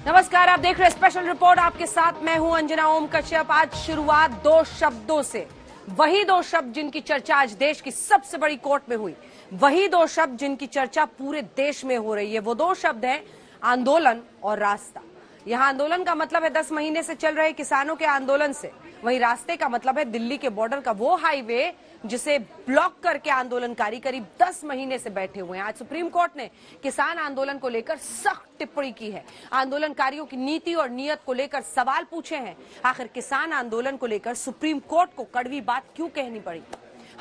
नमस्कार, आप देख रहे हैं स्पेशल रिपोर्ट। आपके साथ मैं हूं अंजना ओम कश्यप। आज शुरुआत दो शब्दों से, वही दो शब्द जिनकी चर्चा आज देश की सबसे बड़ी कोर्ट में हुई, वही दो शब्द जिनकी चर्चा पूरे देश में हो रही है। वो दो शब्द हैं आंदोलन और रास्ता। यहां आंदोलन का मतलब है 10 महीने से चल रहे किसानों के आंदोलन से, वहीं रास्ते का मतलब है दिल्ली के बॉर्डर का वो हाईवे जिसे ब्लॉक करके आंदोलनकारी करीब 10 महीने से बैठे हुए हैं। आज सुप्रीम कोर्ट ने किसान आंदोलन को लेकर सख्त टिप्पणी की है। आंदोलनकारियों की नीति और नियत को लेकर सवाल पूछे हैं। आखिर किसान आंदोलन को लेकर सुप्रीम कोर्ट को कड़वी बात क्यों कहनी पड़ी,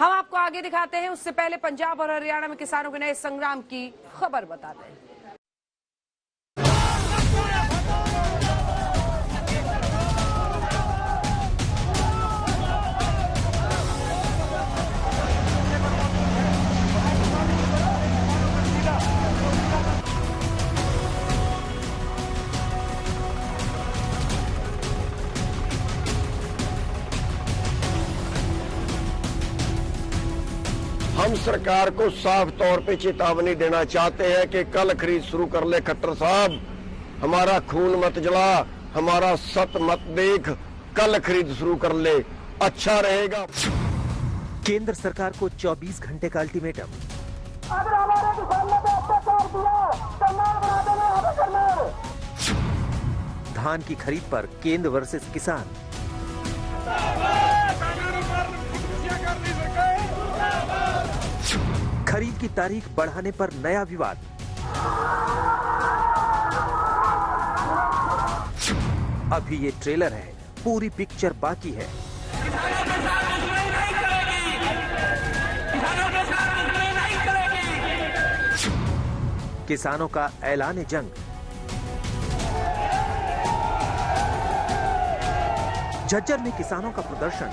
हम आपको आगे दिखाते हैं। उससे पहले पंजाब और हरियाणा में किसानों के नए संग्राम की खबर बताते हैं। हम सरकार को साफ तौर पे चेतावनी देना चाहते हैं कि कल खरीद शुरू कर ले खट्टर साहब, हमारा खून मत जला, हमारा सत मत देख, कल खरीद शुरू कर ले, अच्छा रहेगा। केंद्र सरकार को 24 घंटे का अल्टीमेटम। अगर हमारे किसान ने अत्याचार किया तो मार बना देना हमें करना। धान की खरीद पर केंद्र वर्सेस किसान। खरीद की तारीख बढ़ाने पर नया विवाद। अभी ये ट्रेलर है, पूरी पिक्चर बाकी है। किसानों का ऐलान जंग। झज्जर में किसानों का प्रदर्शन।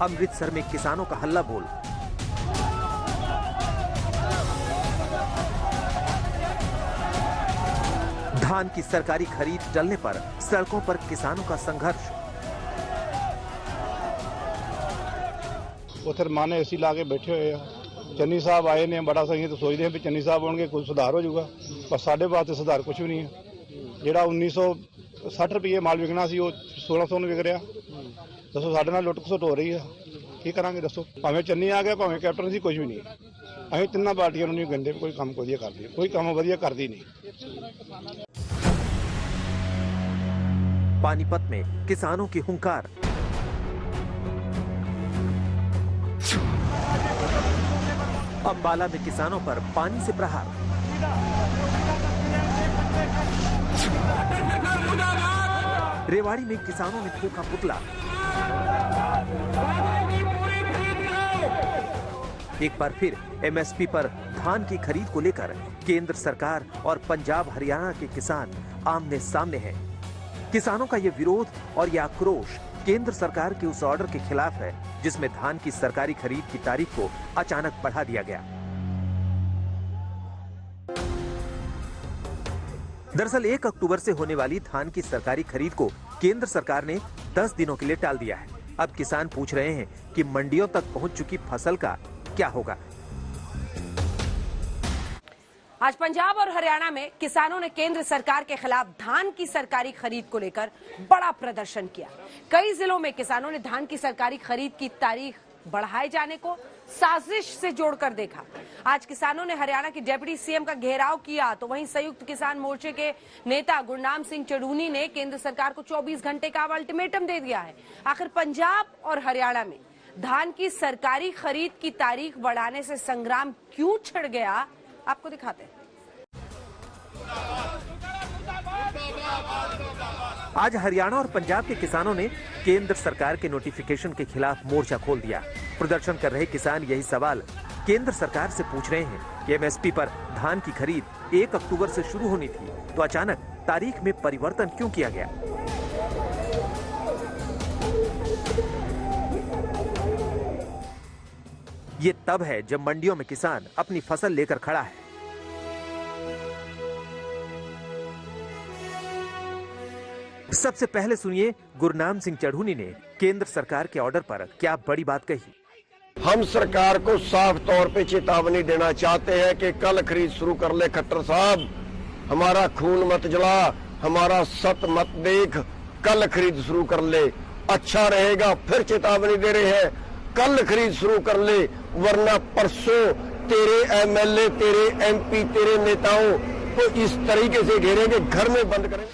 अमृतसर में किसानों का हल्ला बोल। धान की सरकारी खरीद टलने पर सड़कों पर किसानों का संघर्ष। उधर माने एसी ला के बैठे हुए हैं। चन्नी साहब आए ने, बड़ा सही तो सोचते हैं भी चन्नी साहब आउणगे कुछ सुधार हो जाऊगा, पर साढ़े वास्ते सुधार कुछ भी नहीं है। ਜਿਹੜਾ 1960 रुपये माल विकना सी, 1600 ਨੂੰ ਵਿਕ ਰਿਹਾ। ਦੱਸੋ ਸਾਡੇ ਨਾਲ ਲੁੱਟ ਖਸੁੱਟ ਹੋ ਰਹੀ ਹੈ, ਕੀ ਕਰਾਂਗੇ ਦੱਸੋ। ਭਾਵੇਂ ਚੰਨੀ ਆ ਗਿਆ, ਭਾਵੇਂ ਕੈਪਟਨ ਸੀ, ਕੁਝ ਵੀ ਨਹੀਂ। ਅਸੀਂ ਤਿੰਨਾਂ ਪਾਰਟੀਆਂ ਨੂੰ ਨਹੀਂ ਕਹਿੰਦੇ ਕੋਈ ਕੰਮ ਵਧੀਆ ਕਰਦੀ, ਕੋਈ ਕੰਮ ਵਧੀਆ ਕਰਦੀ नहीं। पानीपत में किसानों की हुंकार। अंबाला में किसानों पर पानी से प्रहार। रेवाड़ी में किसानों ने फूंका पुतला। एक बार फिर एमएसपी पर धान की खरीद को लेकर केंद्र सरकार और पंजाब हरियाणा के किसान आमने सामने हैं। किसानों का ये विरोध और ये आक्रोश केंद्र सरकार के उस ऑर्डर के खिलाफ है जिसमें धान की सरकारी खरीद की तारीख को अचानक बढ़ा दिया गया। दरअसल 1 अक्टूबर से होने वाली धान की सरकारी खरीद को केंद्र सरकार ने 10 दिनों के लिए टाल दिया है। अब किसान पूछ रहे हैं कि मंडियों तक पहुंच चुकी फसल का क्या होगा। आज पंजाब और हरियाणा में किसानों ने केंद्र सरकार के खिलाफ धान की सरकारी खरीद को लेकर बड़ा प्रदर्शन किया। कई जिलों में किसानों ने धान की सरकारी खरीद की तारीख बढ़ाए जाने को साजिश से जोड़कर देखा। आज किसानों ने हरियाणा के डिप्टी सीएम का घेराव किया, तो वहीं संयुक्त किसान मोर्चे के नेता गुरनाम सिंह चढ़ूनी ने केंद्र सरकार को 24 घंटे का अल्टीमेटम दे दिया है। आखिर पंजाब और हरियाणा में धान की सरकारी खरीद की तारीख बढ़ाने से संग्राम क्यों छिड़ गया, आपको दिखाते हैं। आज हरियाणा और पंजाब के किसानों ने केंद्र सरकार के नोटिफिकेशन के खिलाफ मोर्चा खोल दिया। प्रदर्शन कर रहे किसान यही सवाल केंद्र सरकार से पूछ रहे हैं कि एमएसपी पर धान की खरीद 1 अक्टूबर से शुरू होनी थी, तो अचानक तारीख में परिवर्तन क्यों किया गया। ये तब है जब मंडियों में किसान अपनी फसल लेकर खड़ा है। सबसे पहले सुनिए गुरनाम सिंह चढ़ूनी ने केंद्र सरकार के ऑर्डर पर क्या बड़ी बात कही। हम सरकार को साफ तौर पे चेतावनी देना चाहते हैं कि कल खरीद शुरू कर ले खट्टर साहब, हमारा खून मत जला, हमारा सत मत देख, कल खरीद शुरू कर ले, अच्छा रहेगा। फिर चेतावनी दे रहे हैं, कल खरीद शुरू कर ले, वरना परसों तेरे एमएलए, तेरे एमपी, तेरे नेताओं को इस तरीके से घेरेंगे, घर में बंद करेंगे।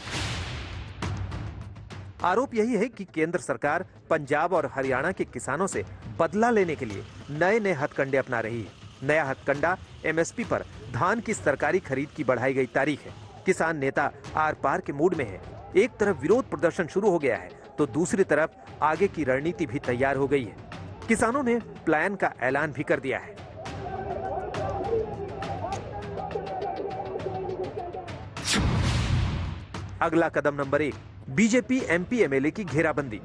आरोप यही है कि केंद्र सरकार पंजाब और हरियाणा के किसानों से बदला लेने के लिए नए नए हथकंडे अपना रही है। नया हथकंडा एमएसपी पर धान की सरकारी खरीद की बढ़ाई गई तारीख है। किसान नेता आर पार के मूड में है। एक तरफ विरोध प्रदर्शन शुरू हो गया है तो दूसरी तरफ आगे की रणनीति भी तैयार हो गई है। किसानों ने प्लान का ऐलान भी कर दिया है। अगला कदम नंबर 1, बीजेपी एमपी एमएलए की घेराबंदी।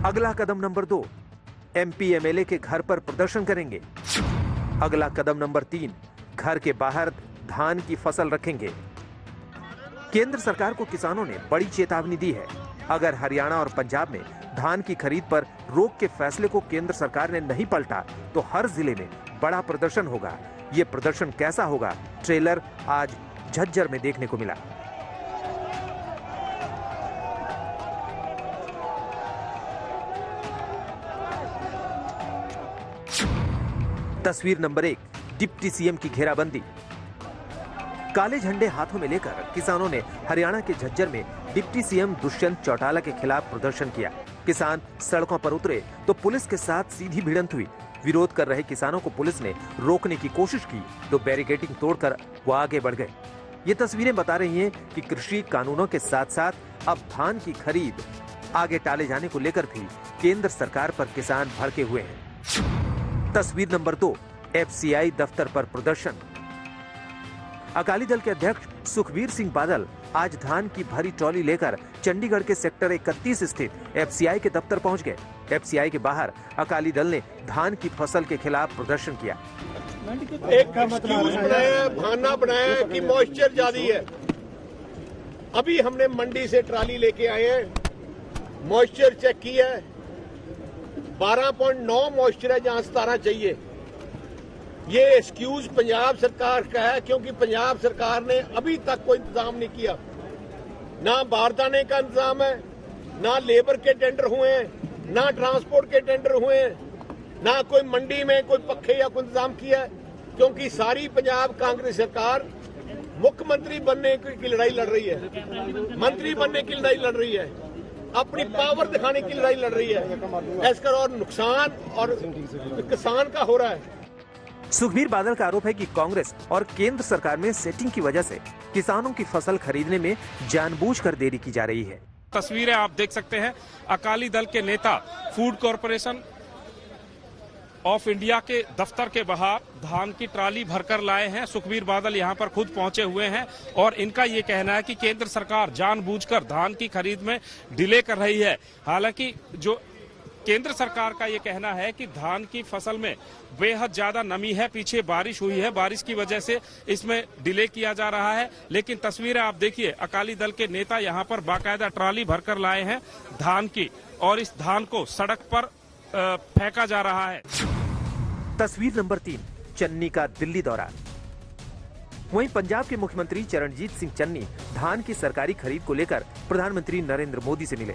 अगला कदम नंबर 2, एमपी एमएलए के घर पर प्रदर्शन करेंगे। अगला कदम नंबर 3, घर के बाहर धान की फसल रखेंगे। केंद्र सरकार को किसानों ने बड़ी चेतावनी दी है। अगर हरियाणा और पंजाब में धान की खरीद पर रोक के फैसले को केंद्र सरकार ने नहीं पलटा तो हर जिले में बड़ा प्रदर्शन होगा। ये प्रदर्शन कैसा होगा, ट्रेलर आज झज्जर में देखने को मिला। तस्वीर नंबर 1, डिप्टी सीएम की घेराबंदी। काले झंडे हाथों में लेकर किसानों ने हरियाणा के झज्जर में डिप्टी सीएम दुष्यंत चौटाला के खिलाफ प्रदर्शन किया। किसान सड़कों पर उतरे तो पुलिस के साथ सीधी भिड़ंत हुई। विरोध कर रहे किसानों को पुलिस ने रोकने की कोशिश की तो बैरिकेडिंग तोड़कर वो आगे बढ़ गए। ये तस्वीरें बता रही हैं कि कृषि कानूनों के साथ साथ अब धान की खरीद आगे टाले जाने को लेकर भी केंद्र सरकार पर किसान भड़के हुए हैं। तस्वीर नंबर 2, एफसीआई दफ्तर पर प्रदर्शन। अकाली दल के अध्यक्ष सुखबीर सिंह बादल आज धान की भरी ट्रॉली लेकर चंडीगढ़ के सेक्टर 31 स्थित एफसीआई के दफ्तर पहुंच गए। एफसीआई के बाहर अकाली दल ने धान की फसल के खिलाफ प्रदर्शन किया। एक एक्सक्यूज बनाया, बहाना बनाया कि मॉइस्चर ज्यादा है। अभी हमने मंडी से ट्राली लेके आए हैं, मॉइस्चर चेक किया है, 12.9 मॉइस्चर है जहां 17 चाहिए। ये एक्सक्यूज पंजाब सरकार का है क्योंकि पंजाब सरकार ने अभी तक कोई इंतजाम नहीं किया। ना बारदाने का इंतजाम है, ना लेबर के टेंडर हुए हैं, ना ट्रांसपोर्ट के टेंडर हुए हैं, ना कोई मंडी में कोई पक्खे या कोई इंतजाम किया है, क्योंकि सारी पंजाब कांग्रेस सरकार मुख्यमंत्री बनने की लड़ाई लड़ रही है, मंत्री बनने की लड़ाई लड़ रही है, अपनी पावर दिखाने की लड़ाई लड़ रही है। इसका और नुकसान और किसान का हो रहा है। सुखबीर बादल का आरोप है कि कांग्रेस और केंद्र सरकार में सेटिंग की वजह से किसानों की फसल खरीदने में जानबूझकर देरी की जा रही है। तस्वीरें आप देख सकते हैं, अकाली दल के नेता फूड कॉरपोरेशन ऑफ इंडिया के दफ्तर के बाहर धान की ट्राली भरकर लाए हैं। सुखबीर बादल यहां पर खुद पहुंचे हुए हैं और इनका ये कहना है कि केंद्र सरकार जानबूझकर धान की खरीद में डिले कर रही है। हालांकि जो केंद्र सरकार का ये कहना है कि धान की फसल में बेहद ज्यादा नमी है, पीछे बारिश हुई है, बारिश की वजह से इसमें डिले किया जा रहा है। लेकिन तस्वीरें आप देखिए, अकाली दल के नेता यहां पर बाकायदा ट्राली भरकर लाए हैं धान की और इस धान को सड़क पर फेंका जा रहा है। तस्वीर नंबर 3, चन्नी का दिल्ली दौरा। वहीं पंजाब के मुख्यमंत्री चरणजीत सिंह चन्नी धान की सरकारी खरीद को लेकर प्रधानमंत्री नरेंद्र मोदी से मिले।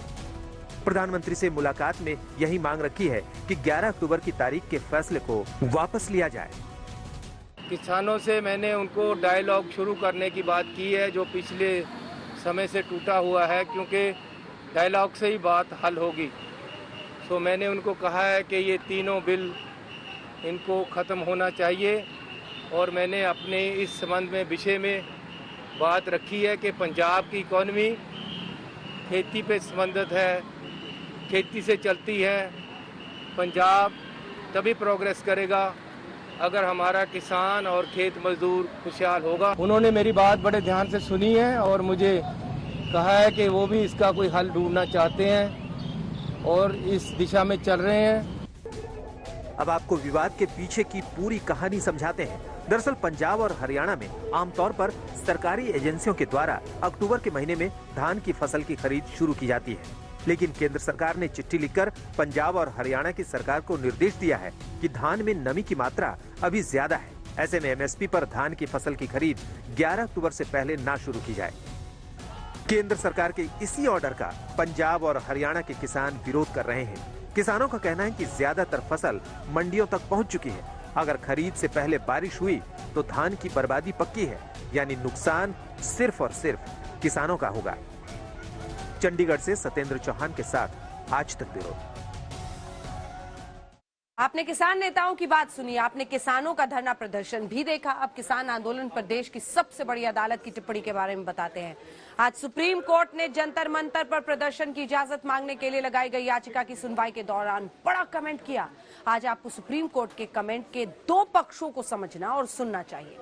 प्रधानमंत्री से मुलाकात में यही मांग रखी है कि 11 अक्टूबर की तारीख के फैसले को वापस लिया जाए। किसानों से मैंने उनको डायलॉग शुरू करने की बात की है, जो पिछले समय से टूटा हुआ है, क्योंकि डायलॉग से ही बात हल होगी। तो मैंने उनको कहा है कि ये तीनों बिल इनको ख़त्म होना चाहिए और मैंने अपने इस संबंध में विषय में बात रखी है कि पंजाब की इकॉनमी खेती पे संबंधित है, खेती से चलती है। पंजाब तभी प्रोग्रेस करेगा अगर हमारा किसान और खेत मजदूर खुशहाल होगा। उन्होंने मेरी बात बड़े ध्यान से सुनी है और मुझे कहा है कि वो भी इसका कोई हल ढूंढना चाहते हैं और इस दिशा में चल रहे हैं। अब आपको विवाद के पीछे की पूरी कहानी समझाते हैं। दरअसल पंजाब और हरियाणा में आमतौर पर सरकारी एजेंसियों के द्वारा अक्टूबर के महीने में धान की फसल की खरीद शुरू की जाती है। लेकिन केंद्र सरकार ने चिट्ठी लिखकर पंजाब और हरियाणा की सरकार को निर्देश दिया है कि धान में नमी की मात्रा अभी ज्यादा है। ऐसे में एमएसपी पर धान की फसल की खरीद 11 अक्टूबर से पहले ना शुरू की जाए। केंद्र सरकार के इसी ऑर्डर का पंजाब और हरियाणा के किसान विरोध कर रहे हैं। किसानों का कहना है कि ज्यादातर फसल मंडियों तक पहुंच चुकी है। अगर खरीद से पहले बारिश हुई तो धान की बर्बादी पक्की है, यानी नुकसान सिर्फ और सिर्फ किसानों का होगा। चंडीगढ़ से सत्येंद्र चौहान के साथ आज तक ब्यूरो। आपने किसान नेताओं की बात सुनी, आपने किसानों का धरना प्रदर्शन भी देखा। अब किसान आंदोलन पर देश की सबसे बड़ी अदालत की टिप्पणी के बारे में बताते हैं। आज सुप्रीम कोर्ट ने जंतर मंतर पर प्रदर्शन की इजाजत मांगने के लिए लगाई गई याचिका की सुनवाई के दौरान बड़ा कमेंट किया। आज आपको सुप्रीम कोर्ट के कमेंट के दो पक्षों को समझना और सुनना चाहिए।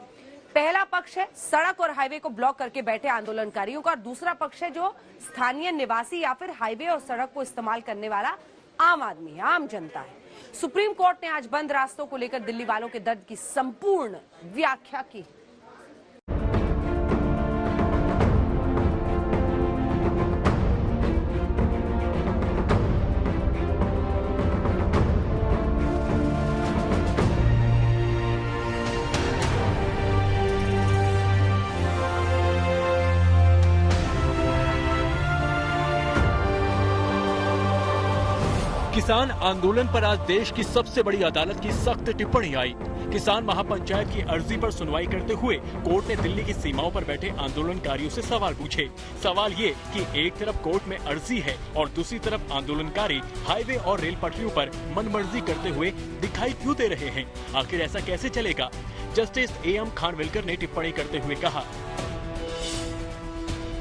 पहला पक्ष है सड़क और हाईवे को ब्लॉक करके बैठे आंदोलनकारियों का, और दूसरा पक्ष है जो स्थानीय निवासी या फिर हाईवे और सड़क को इस्तेमाल करने वाला आम आदमी है, आम जनता है। सुप्रीम कोर्ट ने आज बंद रास्तों को लेकर दिल्ली वालों के दर्द की संपूर्ण व्याख्या की। किसान आंदोलन पर आज देश की सबसे बड़ी अदालत की सख्त टिप्पणी आई। किसान महापंचायत की अर्जी पर सुनवाई करते हुए कोर्ट ने दिल्ली की सीमाओं पर बैठे आंदोलनकारियों से सवाल पूछे। सवाल ये कि एक तरफ कोर्ट में अर्जी है और दूसरी तरफ आंदोलनकारी हाईवे और रेल पटरियों पर मनमर्जी करते हुए दिखाई क्यों दे रहे हैं? आखिर ऐसा कैसे चलेगा? जस्टिस AM खानविलकर ने टिप्पणी करते हुए कहा,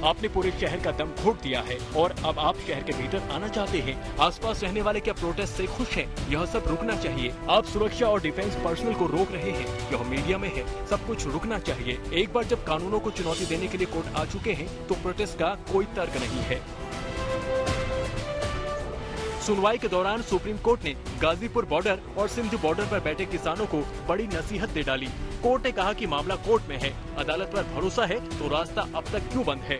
आपने पूरे शहर का दम घोट दिया है और अब आप शहर के भीतर आना चाहते हैं। आसपास रहने वाले क्या प्रोटेस्ट से खुश हैं? यह सब रुकना चाहिए। आप सुरक्षा और डिफेंस पर्सनल को रोक रहे हैं, यह मीडिया में है। सब कुछ रुकना चाहिए। एक बार जब कानूनों को चुनौती देने के लिए कोर्ट आ चुके हैं तो प्रोटेस्ट का कोई तर्क नहीं है। सुनवाई के दौरान सुप्रीम कोर्ट ने गाजीपुर बॉर्डर और सिंध बॉर्डर पर बैठे किसानों को बड़ी नसीहत दे डाली। कोर्ट ने कहा कि मामला कोर्ट में है, अदालत पर भरोसा है तो रास्ता अब तक क्यों बंद है?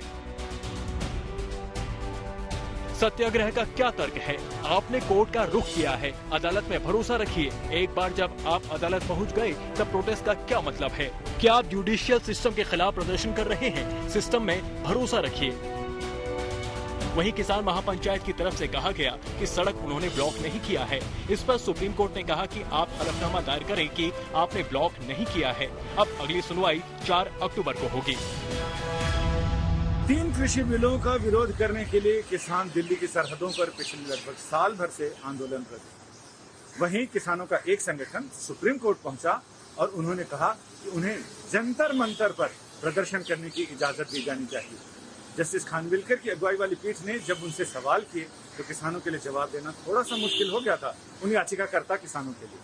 सत्याग्रह का क्या तर्क है? आपने कोर्ट का रुख किया है, अदालत में भरोसा रखिए। एक बार जब आप अदालत पहुंच गए तब प्रोटेस्ट का क्या मतलब है? क्या आप जुडिशियल सिस्टम के खिलाफ प्रदर्शन कर रहे हैं? सिस्टम में भरोसा रखिए। वहीं किसान महापंचायत की तरफ से कहा गया कि सड़क उन्होंने ब्लॉक नहीं किया है। इस पर सुप्रीम कोर्ट ने कहा कि आप हलफनामा दायर करें कि आपने ब्लॉक नहीं किया है। अब अगली सुनवाई 4 अक्टूबर को होगी। 3 कृषि बिलों का विरोध करने के लिए किसान दिल्ली की सरहदों पर पिछले लगभग साल भर से आंदोलन कर रहे। वहीं किसानों का एक संगठन सुप्रीम कोर्ट पहुंचा और उन्होंने कहा कि उन्हें जंतर मंतर पर प्रदर्शन करने की इजाजत दी जानी चाहिए। जस्टिस खानविलकर की अगुवाई वाली पीठ ने जब उनसे सवाल किए तो किसानों के लिए जवाब देना थोड़ा सा मुश्किल हो गया था उन याचिकाकर्ता किसानों के लिए।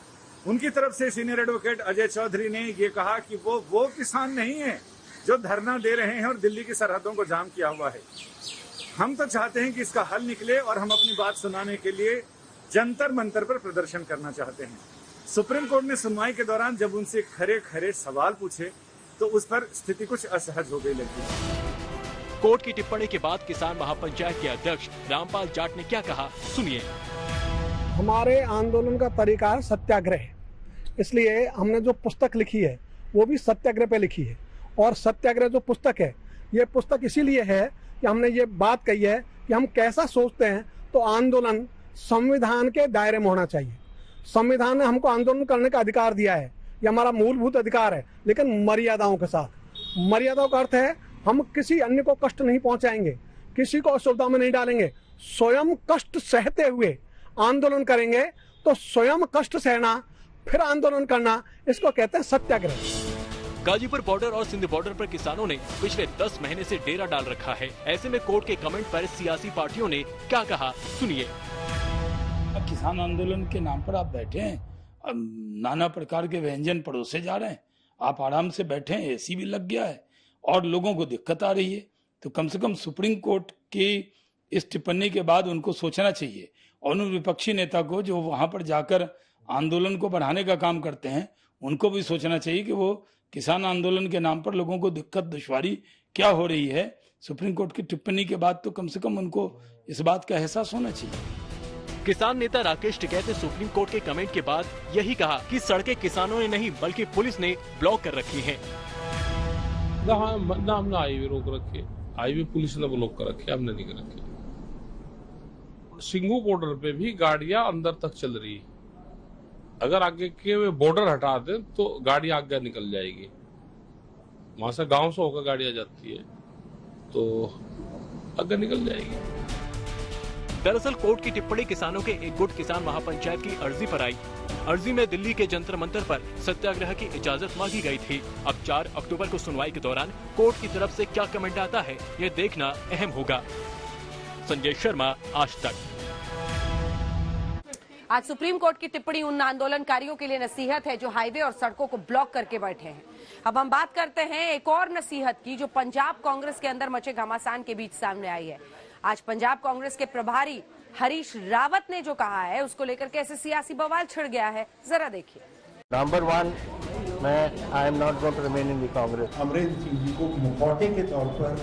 उनकी तरफ से सीनियर एडवोकेट अजय चौधरी ने ये कहा कि वो किसान नहीं है जो धरना दे रहे हैं और दिल्ली की सरहदों को जाम किया हुआ है। हम तो चाहते हैं कि इसका हल निकले और हम अपनी बात सुनाने के लिए जंतर मंतर पर प्रदर्शन करना चाहते हैं। सुप्रीम कोर्ट ने सुनवाई के दौरान जब उनसे खरे खरे सवाल पूछे तो उस पर स्थिति कुछ असहज हो गई लगी। कोर्ट की टिप्पणी के बाद किसान महापंचायत के अध्यक्ष रामपाल जाट ने क्या कहा, सुनिए। हमारे आंदोलन का तरीका है सत्याग्रह, इसलिए हमने जो पुस्तक लिखी है वो भी सत्याग्रह पे लिखी है। और सत्याग्रह जो पुस्तक है, ये पुस्तक इसीलिए है कि हमने ये बात कही है कि हम कैसा सोचते हैं तो आंदोलन संविधान के दायरे में होना चाहिए। संविधान ने हमको आंदोलन करने का अधिकार दिया है, ये हमारा मूलभूत अधिकार है, लेकिन मर्यादाओं के साथ। मर्यादाओं का अर्थ है हम किसी अन्य को कष्ट नहीं पहुंचाएंगे, किसी को असुविधा में नहीं डालेंगे। स्वयं कष्ट सहते हुए आंदोलन करेंगे तो स्वयं कष्ट सहना फिर आंदोलन करना, इसको कहते हैं सत्याग्रह। गाजीपुर बॉर्डर और सिंध बॉर्डर पर किसानों ने पिछले 10 महीने से डेरा डाल रखा है। ऐसे में कोर्ट के कमेंट पर सियासी पार्टियों ने क्या कहा, सुनिए। किसान आंदोलन के नाम पर आप बैठे हैं, नाना प्रकार के व्यंजन परोसे जा रहे हैं, आप आराम से बैठे हैं, AC भी लग गया है और लोगों को दिक्कत आ रही है। तो कम से कम सुप्रीम कोर्ट की इस टिप्पणी के बाद उनको सोचना चाहिए और उन विपक्षी नेता को जो वहां पर जाकर आंदोलन को बढ़ाने का काम करते हैं उनको भी सोचना चाहिए कि वो किसान आंदोलन के नाम पर लोगों को दिक्कत दुश्वारी क्या हो रही है, सुप्रीम कोर्ट की टिप्पणी के बाद तो कम से कम उनको इस बात का एहसास होना चाहिए। किसान नेता राकेश टिकैत ने सुप्रीम कोर्ट के कमेंट के बाद यही कहा कि सड़कें किसानों ने नहीं बल्कि पुलिस ने ब्लॉक कर रखी हैं। ना हमने हाईवे रोक रखे, हाईवे पुलिस ने ब्लॉक कर रखे, हमने नहीं कर रखे। सिंगू बॉर्डर पे भी गाड़ियां अंदर तक चल रही है। अगर आगे के बॉर्डर हटा दें तो गाड़ी आगे निकल जाएगी। वहां से गांव से होकर गाड़ियां जाती है तो आगे निकल जाएगी। दरअसल कोर्ट की टिप्पणी किसानों के एक गुट किसान महापंचायत की अर्जी पर आई। अर्जी में दिल्ली के जंतर मंतर पर सत्याग्रह की इजाजत मांगी गई थी। अब 4 अक्टूबर को सुनवाई के दौरान कोर्ट की तरफ से क्या कमेंट आता है, ये देखना अहम होगा। संजय शर्मा, आज तक। आज सुप्रीम कोर्ट की टिप्पणी उन आंदोलनकारियों के लिए नसीहत है जो हाईवे और सड़कों को ब्लॉक करके बैठे हैं। अब हम बात करते हैं एक और नसीहत की जो पंजाब कांग्रेस के अंदर मचे घमासान के बीच सामने आई है। आज पंजाब कांग्रेस के प्रभारी हरीश रावत ने जो कहा है उसको लेकर कैसे सियासी बवाल छिड़ गया है, जरा देखिए। नंबर 1, मैं I am not going to remain in the Congress. Amarinder Singh ji को मुखौटे के तौर पर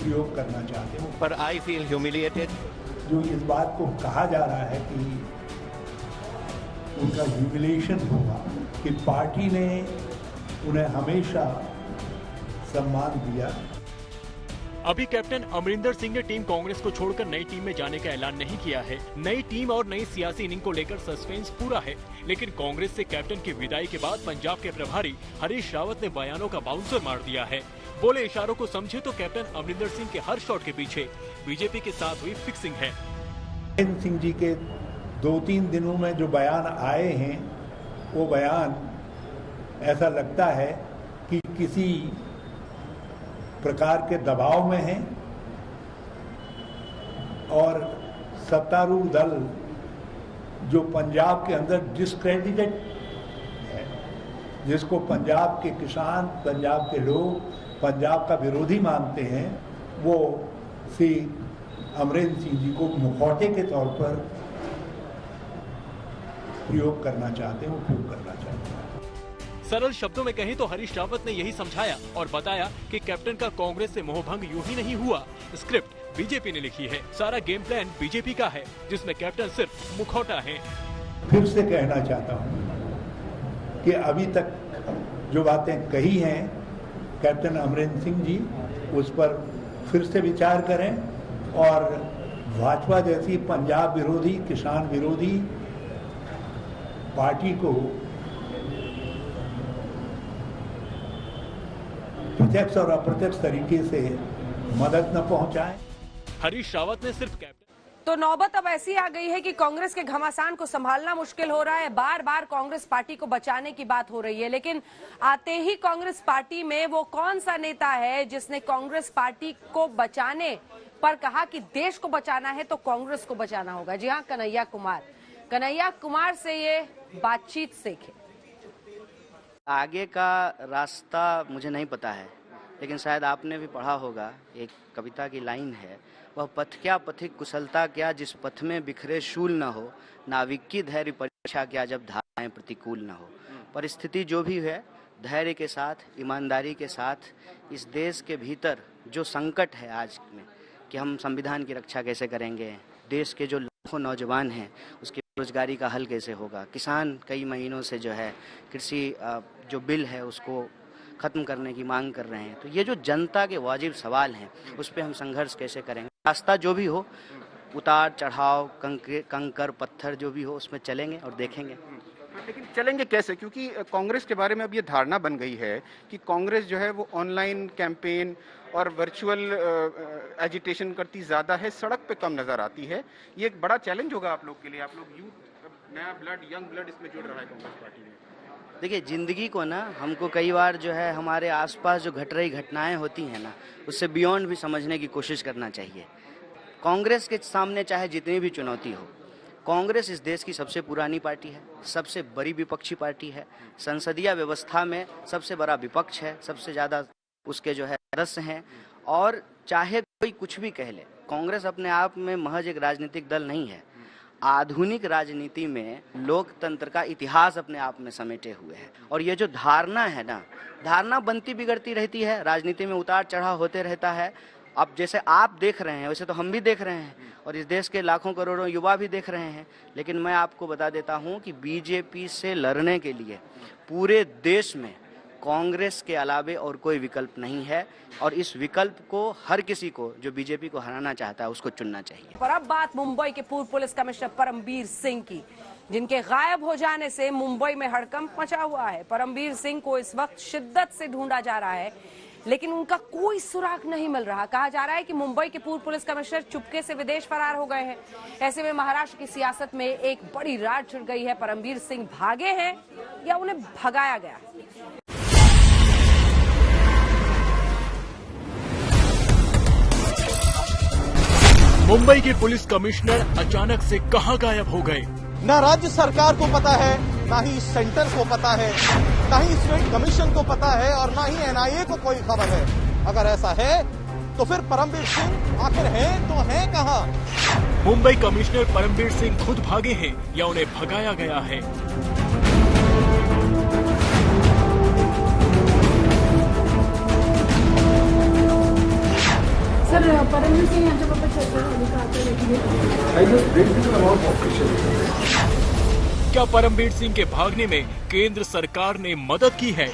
प्रयोग करना चाहते हैं, पर आई फील ह्यूमिलिएटेड। जो इस बात को कहा जा रहा है कि उनका ह्यूमिलिएशन होगा कि पार्टी ने उन्हें हमेशा सम्मान दिया। अभी कैप्टन अमरिंदर सिंह ने टीम कांग्रेस को छोड़कर नई टीम में जाने का ऐलान नहीं किया है। नई टीम और नई सियासी इनिंग को लेकर सस्पेंस पूरा है, लेकिन कांग्रेस से कैप्टन की विदाई के बाद पंजाब के प्रभारी हरीश रावत ने बयानों का बाउंसर मार दिया है। बोले इशारों को समझे तो कैप्टन अमरिंदर सिंह के हर शॉट के पीछे बीजेपी के साथ हुई फिक्सिंग है। अमरिंदर सिंह जी के 2-3 दिनों में जो बयान आए हैं वो बयान ऐसा लगता है कि किसी प्रकार के दबाव में हैं और सत्तारूढ़ दल जो पंजाब के अंदर डिस्क्रेडिटेड है, जिसको पंजाब के किसान, पंजाब के लोग पंजाब का विरोधी मानते हैं, वो श्री अमरिंदर सिंह जी को मुखौटे के तौर पर प्रयोग करना चाहते हैं, उपयोग करना चाहते हैं। सरल शब्दों में कहें तो हरीश रावत ने यही समझाया और बताया कि कैप्टन का कांग्रेस से मोहभंग यूं ही नहीं हुआ। स्क्रिप्ट बीजेपी ने लिखी है, सारा गेम प्लान बीजेपी का है, जिसमें कैप्टन सिर्फ मुखौटा है। फिर से कहना चाहता हूं कि अभी तक जो बातें कही हैं कैप्टन अमरिंदर सिंह जी, उस पर फिर से विचार करें और भाजपा जैसी पंजाब विरोधी, किसान विरोधी पार्टी को प्रत्यक्ष और अप्रत्यक्ष तरीके से मदद न पहुंचाएं। हरीश रावत ने सिर्फ कैप्टन। तो नौबत अब ऐसी आ गई है कि कांग्रेस के घमासान को संभालना मुश्किल हो रहा है। बार बार कांग्रेस पार्टी को बचाने की बात हो रही है, लेकिन आते ही कांग्रेस पार्टी में वो कौन सा नेता है जिसने कांग्रेस पार्टी को बचाने पर कहा कि देश को बचाना है तो कांग्रेस को बचाना होगा? जी हाँ, कन्हैया कुमार से ये बातचीत सीखे। आगे का रास्ता मुझे नहीं पता है, लेकिन शायद आपने भी पढ़ा होगा, एक कविता की लाइन है, वह पथ क्या पथिक कुशलता क्या जिस पथ में बिखरे शूल न हो, नाविक की धैर्य परीक्षा क्या जब धाराएं प्रतिकूल न हो। परिस्थिति जो भी है, धैर्य के साथ, ईमानदारी के साथ इस देश के भीतर जो संकट है आज में कि हम संविधान की रक्षा कैसे करेंगे, देश के जो लाखों नौजवान हैं उसकी बेरोजगारी का हल कैसे होगा, किसान कई महीनों से जो है कृषि जो बिल है उसको खत्म करने की मांग कर रहे हैं। तो ये जो जनता के वाजिब सवाल हैं उस पर हम संघर्ष कैसे करेंगे। रास्ता जो भी हो, उतार चढ़ाव, कंकर पत्थर जो भी हो, उसमें चलेंगे और देखेंगे। लेकिन चलेंगे कैसे, क्योंकि कांग्रेस के बारे में अब ये धारणा बन गई है कि कांग्रेस जो है वो ऑनलाइन कैंपेन और वर्चुअल एजिटेशन करती ज़्यादा है, सड़क पे कम नज़र आती है। ये एक बड़ा चैलेंज होगा आप लोग के लिए। आप लोग यूथ, नया ब्लड, यंग ब्लड इसमें जुड़ रहा है कांग्रेस पार्टी में। देखिए, ज़िंदगी को ना हमको कई बार जो है हमारे आसपास जो घट रही घटनाएं होती हैं ना, उससे बियॉन्ड भी समझने की कोशिश करना चाहिए। कांग्रेस के सामने चाहे जितनी भी चुनौती हो, कांग्रेस इस देश की सबसे पुरानी पार्टी है, सबसे बड़ी विपक्षी पार्टी है, संसदीय व्यवस्था में सबसे बड़ा विपक्ष है, सबसे ज़्यादा उसके जो है सदस्य हैं। और चाहे कोई कुछ भी कह ले, कांग्रेस अपने आप में महज एक राजनीतिक दल नहीं है। आधुनिक राजनीति में लोकतंत्र का इतिहास अपने आप में समेटे हुए है। और ये जो धारणा है ना, धारणा बनती बिगड़ती रहती है, राजनीति में उतार चढ़ाव होते रहता है। अब जैसे आप देख रहे हैं वैसे तो हम भी देख रहे हैं और इस देश के लाखों करोड़ों युवा भी देख रहे हैं। लेकिन मैं आपको बता देता हूं कि बीजेपी से लड़ने के लिए पूरे देश में कांग्रेस के अलावे और कोई विकल्प नहीं है और इस विकल्प को हर किसी को जो बीजेपी को हराना चाहता है उसको चुनना चाहिए। पर अब बात मुंबई के पूर्व पुलिस कमिश्नर परमबीर सिंह की, जिनके गायब हो जाने से मुंबई में हड़कंप मचा हुआ है। परमबीर सिंह को इस वक्त शिद्दत से ढूंढा जा रहा है लेकिन उनका कोई सुराग नहीं मिल रहा। कहा जा रहा है कि मुंबई के पूर्व पुलिस कमिश्नर चुपके से विदेश फरार हो गए हैं। ऐसे में महाराष्ट्र की सियासत में एक बड़ी रार छिड़ गई है। परमबीर सिंह भागे हैं या उन्हें भगाया गया? मुंबई के पुलिस कमिश्नर अचानक से कहां गायब हो गए? न राज्य सरकार को पता है, न ही सेंटर को पता है, न ही स्टेट कमीशन को पता है और न ही एनआईए को कोई खबर है। अगर ऐसा है तो फिर परमबीर सिंह आखिर हैं तो हैं कहां? मुंबई कमिश्नर परमबीर सिंह खुद भागे हैं या उन्हें भगाया गया है? सर, परमबीर सिंह यांच्या बाबत चर्चा झाली का आता क्या परमबीर सिंह के भागने में केंद्र सरकार ने मदद की है?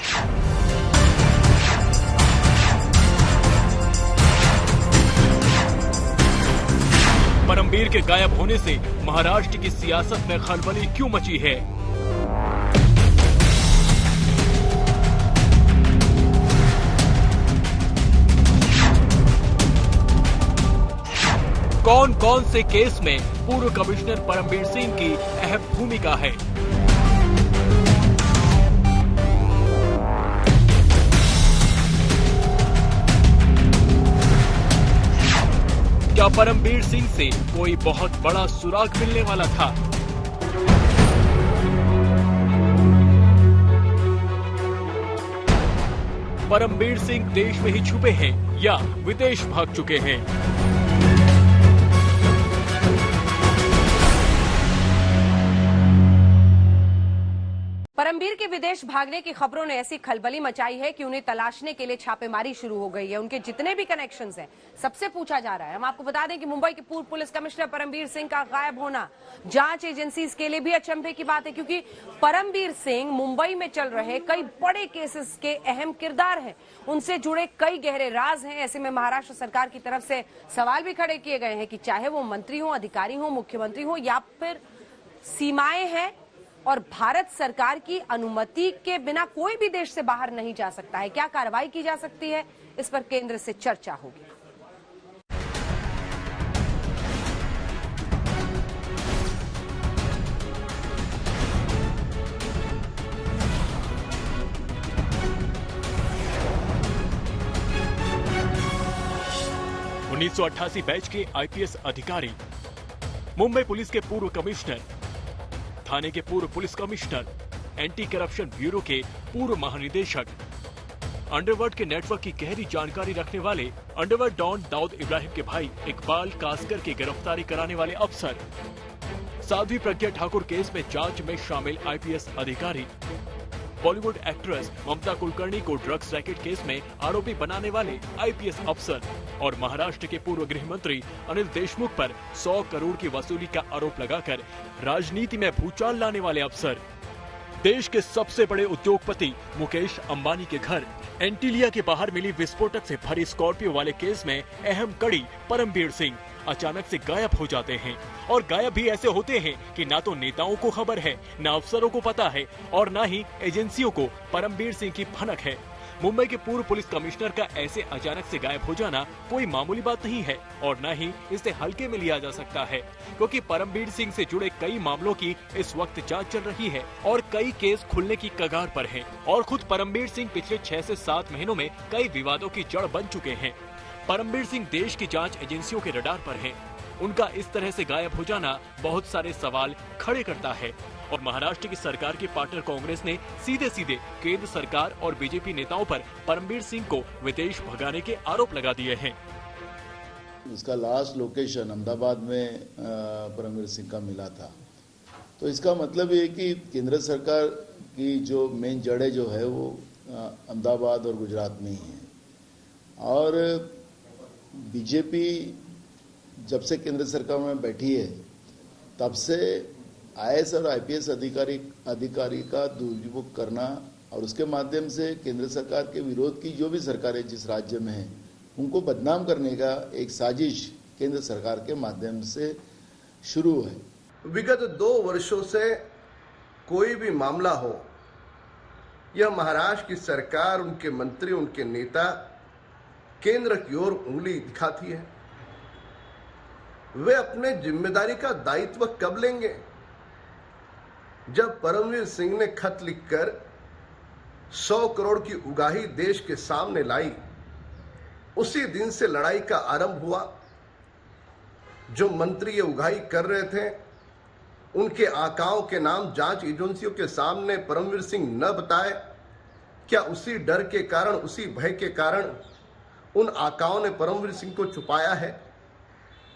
परमबीर के गायब होने से महाराष्ट्र की सियासत में खलबली क्यों मची है? कौन कौन से केस में पूर्व कमिश्नर परमबीर सिंह की अहम भूमिका है? क्या परमबीर सिंह से कोई बहुत बड़ा सुराग मिलने वाला था? परमबीर सिंह देश में ही छुपे हैं या विदेश भाग चुके हैं? परमबीर के विदेश भागने की खबरों ने ऐसी खलबली मचाई है कि उन्हें तलाशने के लिए छापेमारी शुरू हो गई है। उनके जितने भी कनेक्शंस हैं सबसे पूछा जा रहा है। हम आपको बता दें कि मुंबई के पूर्व पुलिस कमिश्नर परमबीर सिंह का गायब होना जांच एजेंसीज के लिए भी अचंभे की बात है, क्योंकि परमबीर सिंह मुंबई में चल रहे कई बड़े केसेस के अहम किरदार हैं। उनसे जुड़े कई गहरे राज हैं। ऐसे में महाराष्ट्र सरकार की तरफ से सवाल भी खड़े किए गए हैं कि चाहे वो मंत्री हो, अधिकारी हो, मुख्यमंत्री हो या फिर सीमाएं हैं और भारत सरकार की अनुमति के बिना कोई भी देश से बाहर नहीं जा सकता है। क्या कार्रवाई की जा सकती है, इस पर केंद्र से चर्चा होगी। उन्नीस 1988 बैच के आईपीएस अधिकारी, मुंबई पुलिस के पूर्व कमिश्नर, थाने के पूर्व police commissioner, anti corruption bureau के पूर्व महानिदेशक, अंडरवर्ल्ड के नेटवर्क की गहरी जानकारी रखने वाले अंडरवर्ल्ड डॉन दाऊद इब्राहिम के भाई इकबाल कासकर की गिरफ्तारी कराने वाले अफसर, साध्वी प्रज्ञा ठाकुर केस में जांच में शामिल आईपीएस अधिकारी, बॉलीवुड एक्ट्रेस ममता कुलकर्णी को ड्रग्स रैकेट केस में आरोपी बनाने वाले आईपीएस अफसर और महाराष्ट्र के पूर्व गृह मंत्री अनिल देशमुख पर 100 करोड़ की वसूली का आरोप लगाकर राजनीति में भूचाल लाने वाले अफसर, देश के सबसे बड़े उद्योगपति मुकेश अंबानी के घर एंटीलिया के बाहर मिली विस्फोटक से भरी स्कॉर्पियो वाले केस में अहम कड़ी परमबीर सिंह अचानक से गायब हो जाते हैं। और गायब भी ऐसे होते हैं कि ना तो नेताओं को खबर है, ना अफसरों को पता है और ना ही एजेंसियों को परमबीर सिंह की भनक है। मुंबई के पूर्व पुलिस कमिश्नर का ऐसे अचानक से गायब हो जाना कोई मामूली बात नहीं है और न ही इसे हल्के में लिया जा सकता है, क्योंकि परमबीर सिंह से जुड़े कई मामलों की इस वक्त जांच चल रही है और कई केस खुलने की कगार पर हैं। और खुद परमबीर सिंह पिछले 6 से 7 महीनों में कई विवादों की जड़ बन चुके हैं। परमबीर सिंह देश की जांच एजेंसियों के रडार पर हैं। उनका इस तरह से गायब हो जाना बहुत सारे सवाल खड़े करता है और महाराष्ट्र की सरकार की पार्टनर कांग्रेस ने सीधे सीधे केंद्र सरकार और बीजेपी नेताओं पर परमबीर सिंह को विदेश भगाने के आरोप लगा दिए हैं। उसका लास्ट लोकेशन अहमदाबाद में परमवीर सिंह का मिला था। तो इसका मतलब ये कि केंद्र सरकार की जो मेन जड़ें जो है वो अहमदाबाद और गुजरात में ही है। और बीजेपी जब से केंद्र सरकार में बैठी है तब से आईएएस और आईपीएस अधिकारी का दुरुपयोग करना और उसके माध्यम से केंद्र सरकार के विरोध की जो भी सरकारें जिस राज्य में है उनको बदनाम करने का एक साजिश केंद्र सरकार के माध्यम से शुरू है। विगत 2 वर्षों से कोई भी मामला हो, यह महाराष्ट्र की सरकार, उनके मंत्री, उनके नेता केंद्र की ओर उंगली दिखाती है। वे अपने जिम्मेदारी का दायित्व कब लेंगे? जब परमवीर सिंह ने खत लिखकर 100 करोड़ की उगाही देश के सामने लाई, उसी दिन से लड़ाई का आरंभ हुआ। जो मंत्री ये उगाही कर रहे थे उनके आकाओं के नाम जांच एजेंसियों के सामने परमवीर सिंह न बताए, क्या उसी डर के कारण, उसी भय के कारण उन आकाओं ने परमवीर सिंह को छुपाया है?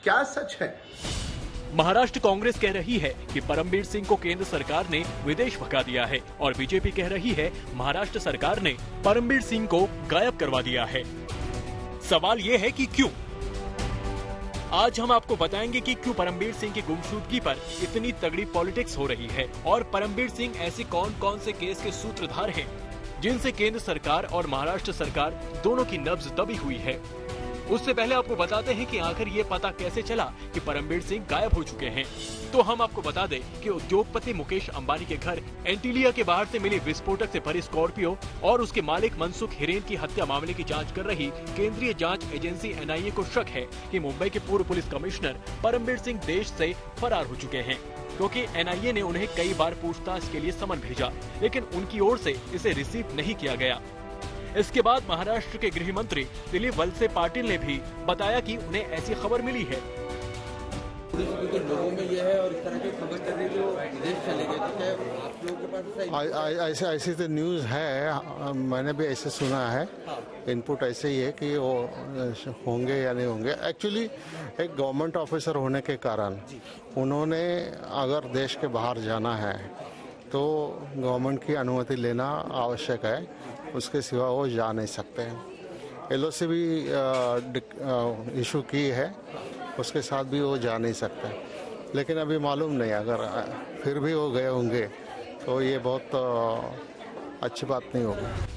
क्या सच है? महाराष्ट्र कांग्रेस कह रही है कि परमवीर सिंह को केंद्र सरकार ने विदेश भगा दिया है और बीजेपी कह रही है महाराष्ट्र सरकार ने परमवीर सिंह को गायब करवा दिया है। सवाल ये है कि क्यों? आज हम आपको बताएंगे कि क्यों परमवीर सिंह की गुमशुदगी पर इतनी तगड़ी पॉलिटिक्स हो रही है और परमवीर सिंह ऐसे कौन कौन से केस के सूत्रधार हैं जिनसे केंद्र सरकार और महाराष्ट्र सरकार दोनों की नब्ज दबी हुई है। उससे पहले आपको बताते हैं कि आखिर ये पता कैसे चला कि परमवीर सिंह गायब हो चुके हैं। तो हम आपको बता दें कि उद्योगपति मुकेश अंबानी के घर एंटीलिया के बाहर से मिली विस्फोटक से भरी स्कॉर्पियो और उसके मालिक मनसुख हिरेन की हत्या मामले की जांच कर रही केंद्रीय जांच एजेंसी एनआईए को शक है कि मुंबई के पूर्व पुलिस कमिश्नर परमवीर सिंह देश से फरार हो चुके हैं, क्योंकि एनआईए ने उन्हें कई बार पूछताछ के लिए समन भेजा, लेकिन उनकी ओर से इसे रिसीव नहीं किया गया। इसके बाद महाराष्ट्र के गृह मंत्री दिलीप वलसे पाटिल ने भी बताया कि उन्हें ऐसी खबर मिली है। लोगों में यह है और इस तरह की खबर चल रही जो विदेश चले गए, तो क्या आप लोगों के पास ऐसे तो न्यूज़ है, मैंने भी ऐसे सुना है। इनपुट ऐसे ही है कि वो होंगे या नहीं होंगे। एक्चुअली एक गवर्नमेंट ऑफिसर होने के कारण उन्होंने अगर देश के बाहर जाना है तो गवर्नमेंट की अनुमति लेना आवश्यक है, उसके सिवा वो जा नहीं सकते हैं। एलओसी भी इशू की है, उसके साथ भी वो जा नहीं सकते। लेकिन अभी मालूम नहीं, अगर फिर भी वो गए होंगे तो ये बहुत अच्छी बात नहीं होगी।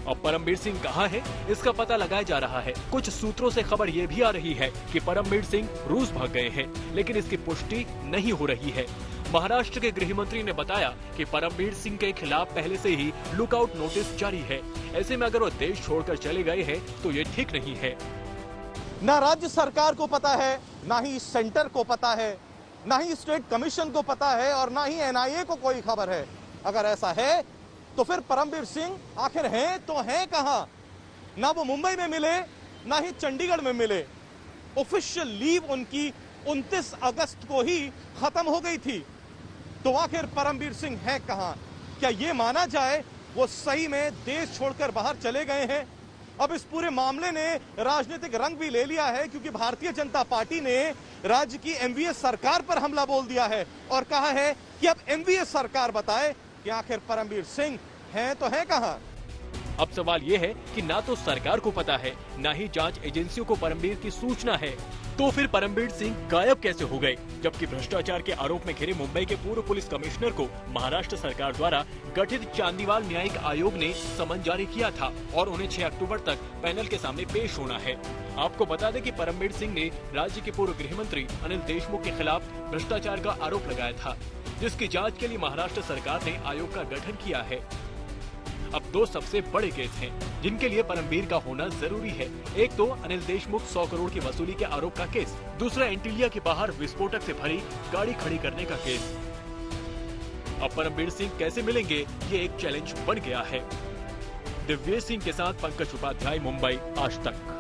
अब परमवीर सिंह कहाँ है, इसका पता लगाया जा रहा है। कुछ सूत्रों से खबर ये भी आ रही है कि परमवीर सिंह रूस भाग गए हैं, लेकिन इसकी पुष्टि नहीं हो रही है। महाराष्ट्र के गृह मंत्री ने बताया कि परमवीर सिंह के खिलाफ पहले से ही लुकआउट नोटिस जारी है। ऐसे में अगर वो देश छोड़कर चले गए हैं तो ये ठीक नहीं है। ना राज्य सरकार को पता है, ना ही सेंटर को पता है, ना ही स्टेट कमीशन को पता है और ना ही एनआईए को कोई खबर है। अगर ऐसा है तो फिर परमवीर सिंह आखिर हैं तो हैं कहां? ना वो मुंबई में मिले, ना ही चंडीगढ़ में मिले। ऑफिशियल लीव उनकी 29 अगस्त को ही खत्म हो गई थी। तो आखिर परमवीर सिंह हैं कहां? क्या ये माना जाए वो सही में देश छोड़कर बाहर चले गए हैं? अब इस पूरे मामले ने राजनीतिक रंग भी ले लिया है, क्योंकि भारतीय जनता पार्टी ने राज्य की एमवीएस सरकार पर हमला बोल दिया है और कहा है कि अब एमवीएस सरकार बताए कि आखिर परमवीर सिंह हैं तो हैं कहां। अब सवाल ये है कि ना तो सरकार को पता है, ना ही जांच एजेंसियों को परमवीर की सूचना है, तो फिर परमवीर सिंह गायब कैसे हो गए? जबकि भ्रष्टाचार के आरोप में घिरे मुंबई के पूर्व पुलिस कमिश्नर को महाराष्ट्र सरकार द्वारा गठित चांदीवाल न्यायिक आयोग ने समन जारी किया था और उन्हें 6 अक्टूबर तक पैनल के सामने पेश होना है। आपको बता दें कि परमवीर सिंह ने राज्य के पूर्व गृह मंत्री अनिल देशमुख के खिलाफ भ्रष्टाचार का आरोप लगाया था, जिसकी जाँच के लिए महाराष्ट्र सरकार ने आयोग का गठन किया है। अब 2 सबसे बड़े केस हैं जिनके लिए परमवीर का होना जरूरी है। एक तो अनिल देशमुख 100 करोड़ की वसूली के आरोप का केस, दूसरा एंटीलिया के बाहर विस्फोटक से भरी गाड़ी खड़ी करने का केस। अब परमवीर सिंह कैसे मिलेंगे, ये एक चैलेंज बन गया है। दिव्येश सिंह के साथ पंकज उपाध्याय, मुंबई, आज तक।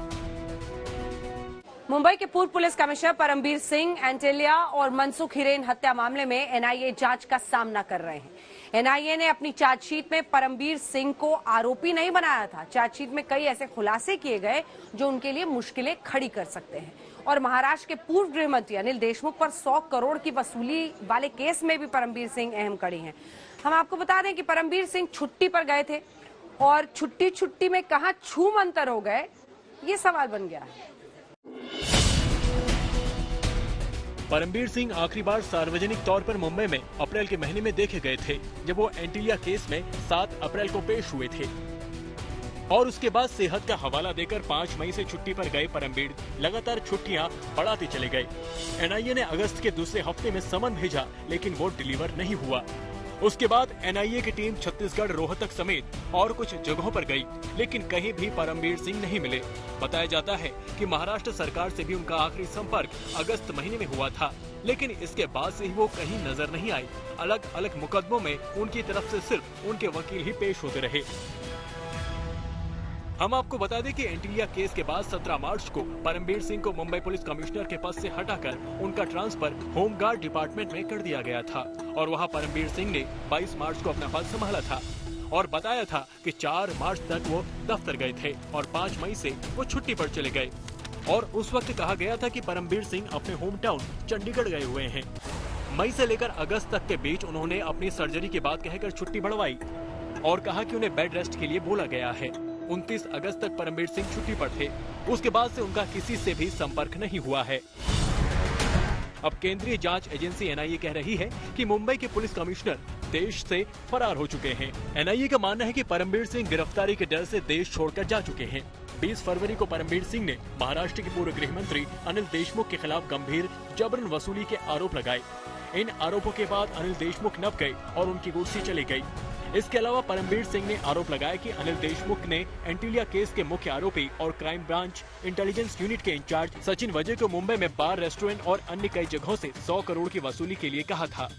मुंबई के पूर्व पुलिस कमिश्नर परमवीर सिंह एंटीलिया और मनसुख हिरेन हत्या मामले में एनआईए जांच का सामना कर रहे हैं। एनआईए ने अपनी चार्जशीट में परमवीर सिंह को आरोपी नहीं बनाया था। चार्जशीट में कई ऐसे खुलासे किए गए जो उनके लिए मुश्किलें खड़ी कर सकते हैं और महाराष्ट्र के पूर्व गृह मंत्री अनिल देशमुख पर 100 करोड़ की वसूली वाले केस में भी परमबीर सिंह अहम कड़ी हैं। हम आपको बता दें कि परमबीर सिंह छुट्टी पर गए थे और छुट्टी में कहां छू मंतर हो गए, ये सवाल बन गया है। परमबीर सिंह आखिरी बार सार्वजनिक तौर पर मुंबई में अप्रैल के महीने में देखे गए थे, जब वो एंटीलिया केस में 7 अप्रैल को पेश हुए थे। और उसके बाद सेहत का हवाला देकर 5 मई से छुट्टी पर गए परमबीर लगातार छुट्टियां बढ़ाते चले गए। एनआईए ने अगस्त के दूसरे हफ्ते में समन भेजा, लेकिन वो डिलीवर नहीं हुआ। उसके बाद एनआईए की टीम छत्तीसगढ़, रोहतक समेत और कुछ जगहों पर गई, लेकिन कहीं भी परमबीर सिंह नहीं मिले। बताया जाता है कि महाराष्ट्र सरकार से भी उनका आखिरी संपर्क अगस्त महीने में हुआ था, लेकिन इसके बाद से ही वो कहीं नजर नहीं आए। अलग अलग मुकदमों में उनकी तरफ से सिर्फ उनके वकील ही पेश होते रहे। हम आपको बता दें कि एंटीलिया केस के बाद 17 मार्च को परमबीर सिंह को मुंबई पुलिस कमिश्नर के पद से हटाकर उनका ट्रांसफर होमगार्ड डिपार्टमेंट में कर दिया गया था और वहां परमबीर सिंह ने 22 मार्च को अपना पद संभाला था और बताया था कि 4 मार्च तक वो दफ्तर गए थे और 5 मई से वो छुट्टी पर चले गए। और उस वक्त कहा गया था कि परमबीर सिंह अपने होम टाउन चंडीगढ़ गए हुए हैं। मई से लेकर अगस्त तक के बीच उन्होंने अपनी सर्जरी की बात कहकर छुट्टी बढ़वाई और कहा कि उन्हें बेड रेस्ट के लिए बोला गया है। 29 अगस्त तक परमबीर सिंह छुट्टी पर थे। उसके बाद से उनका किसी से भी संपर्क नहीं हुआ है। अब केंद्रीय जांच एजेंसी एनआईए कह रही है कि मुंबई के पुलिस कमिश्नर देश से फरार हो चुके हैं। एनआईए का मानना है कि परमबीर सिंह गिरफ्तारी के डर से देश छोड़कर जा चुके हैं। 20 फरवरी को परमबीर सिंह ने महाराष्ट्र के पूर्व गृह मंत्री अनिल देशमुख के खिलाफ गंभीर जबरन वसूली के आरोप लगाए। इन आरोपों के बाद अनिल देशमुख नप गए और उनकी कुर्सी चली गई। इसके अलावा परमबीर सिंह ने आरोप लगाया कि अनिल देशमुख ने एंटीलिया केस के मुख्य आरोपी और क्राइम ब्रांच इंटेलिजेंस यूनिट के इंचार्ज सचिन वजे को मुंबई में बार, रेस्टोरेंट और अन्य कई जगहों से 100 करोड़ की वसूली के लिए कहा था।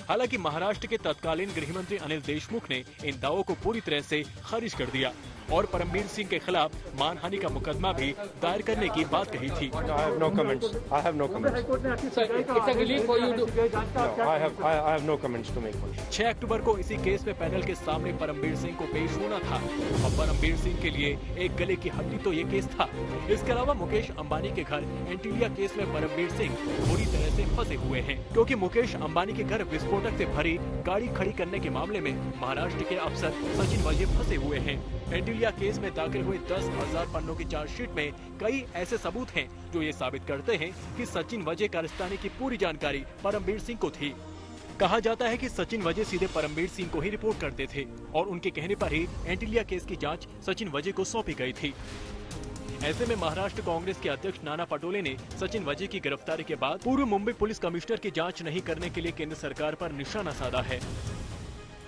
हालांकि महाराष्ट्र के तत्कालीन गृह मंत्री अनिल देशमुख ने इन दावों को पूरी तरह से खारिज कर दिया और परमबीर सिंह के खिलाफ मानहानि का मुकदमा भी दायर करने की बात कही थी। 6 अक्टूबर को इसी केस में पैनल के सामने परमबीर सिंह को पेश होना था और परमबीर सिंह के लिए एक गले की हड्डी तो ये केस था। इसके अलावा मुकेश अंबानी के घर एंटीलिया केस में परमबीर सिंह बुरी तरह से फंसे हुए हैं, क्योंकि मुकेश अंबानी के घर विस्फोटक से भरी गाड़ी खड़ी करने के मामले में महाराष्ट्र के अफसर सचिन वजे फंसे हुए हैं। एंटीलिया केस में दाखिल हुए 10,000 पन्नों की चार्जशीट में कई ऐसे सबूत हैं जो ये साबित करते हैं कि सचिन वजे कारस्तानी की पूरी जानकारी परमबीर सिंह को थी। कहा जाता है कि सचिन वजे सीधे परमबीर सिंह को ही रिपोर्ट करते थे और उनके कहने पर ही एंटीलिया केस की जांच सचिन वजे को सौंपी गई थी। ऐसे में महाराष्ट्र कांग्रेस के अध्यक्ष नाना पटोले ने सचिन वजे की गिरफ्तारी के बाद पूर्व मुंबई पुलिस कमिश्नर की जांच नहीं करने के लिए केंद्र सरकार पर निशाना साधा है।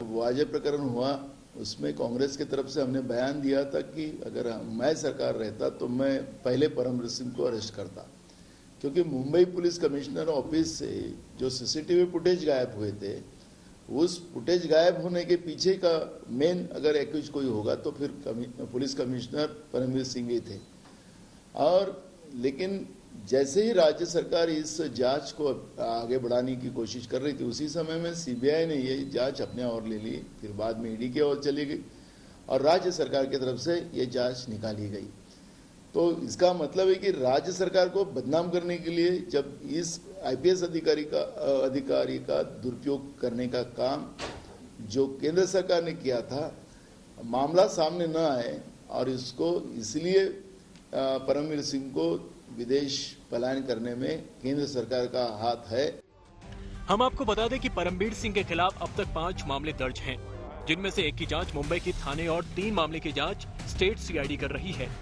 वाजे प्रकरण हुआ, उसमें कांग्रेस की तरफ से हमने बयान दिया था कि अगर मैं सरकार रहता तो मैं पहले परमबीर सिंह को अरेस्ट करता, क्योंकि मुंबई पुलिस कमिश्नर ऑफिस से जो सीसीटीवी फुटेज गायब हुए थे, उस फुटेज गायब होने के पीछे का मेन अगर एक्यूज कोई होगा तो फिर पुलिस कमिश्नर परमबीर सिंह ही थे। और लेकिन जैसे ही राज्य सरकार इस जांच को आगे बढ़ाने की कोशिश कर रही थी, उसी समय में सीबीआई ने ये जांच अपने ओर ले ली, फिर बाद में ईडी की ओर चली गई और राज्य सरकार की तरफ से ये जांच निकाली गई। तो इसका मतलब है कि राज्य सरकार को बदनाम करने के लिए जब इस आईपीएस अधिकारी का दुरुपयोग करने का काम जो केंद्र सरकार ने किया था, मामला सामने न आए और इसको इसलिए परमबीर सिंह को विदेश पलायन करने में केंद्र सरकार का हाथ है। हम आपको बता दें कि परमबीर सिंह के खिलाफ अब तक 5 मामले दर्ज हैं, जिनमें से एक की जांच मुंबई की थाने और 3 मामले की जांच स्टेट सीआईडी कर रही है।